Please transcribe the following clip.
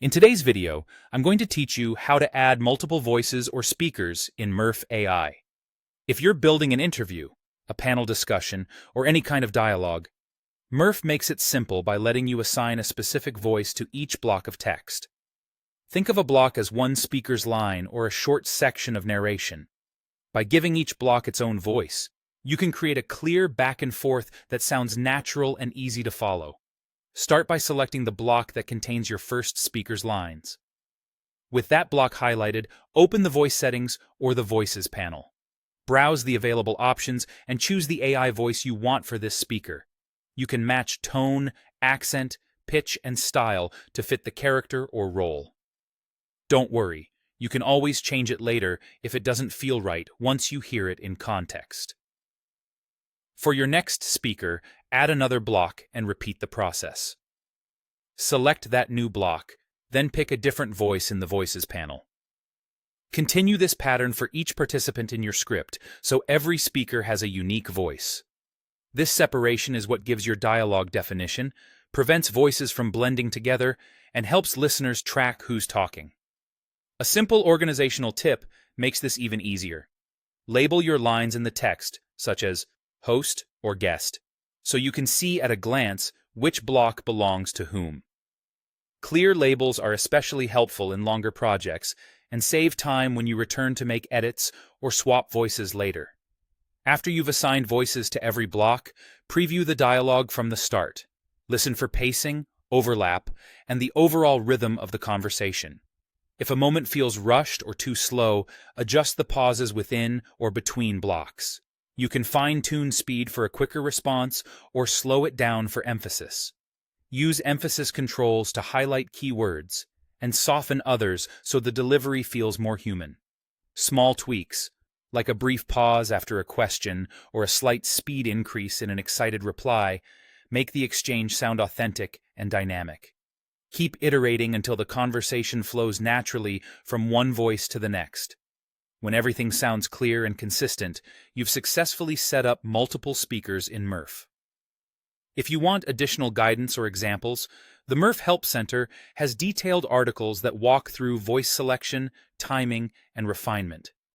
In today's video, I'm going to teach you how to add multiple voices or speakers in Murf AI. If you're building an interview, a panel discussion, or any kind of dialogue, Murf makes it simple by letting you assign a specific voice to each block of text. Think of a block as one speaker's line or a short section of narration. By giving each block its own voice, you can create a clear back and forth that sounds natural and easy to follow. Start by selecting the block that contains your first speaker's lines. With that block highlighted, open the voice settings or the voices panel. Browse the available options and choose the AI voice you want for this speaker. You can match tone, accent, pitch, and style to fit the character or role. Don't worry, you can always change it later if it doesn't feel right once you hear it in context. For your next speaker, add another block and repeat the process. Select that new block, then pick a different voice in the Voices panel. Continue this pattern for each participant in your script, so every speaker has a unique voice. This separation is what gives your dialogue definition, prevents voices from blending together, and helps listeners track who's talking. A simple organizational tip makes this even easier. Label your lines in the text, such as host or guest, so you can see at a glance which block belongs to whom. Clear labels are especially helpful in longer projects and save time when you return to make edits or swap voices later. After you've assigned voices to every block, preview the dialogue from the start. Listen for pacing, overlap, and the overall rhythm of the conversation. If a moment feels rushed or too slow, adjust the pauses within or between blocks. You can fine-tune speed for a quicker response or slow it down for emphasis. Use emphasis controls to highlight key words and soften others so the delivery feels more human. Small tweaks, like a brief pause after a question or a slight speed increase in an excited reply, make the exchange sound authentic and dynamic. Keep iterating until the conversation flows naturally from one voice to the next. When everything sounds clear and consistent, you've successfully set up multiple speakers in Murf. If you want additional guidance or examples, the Murf Help Center has detailed articles that walk through voice selection, timing, and refinement.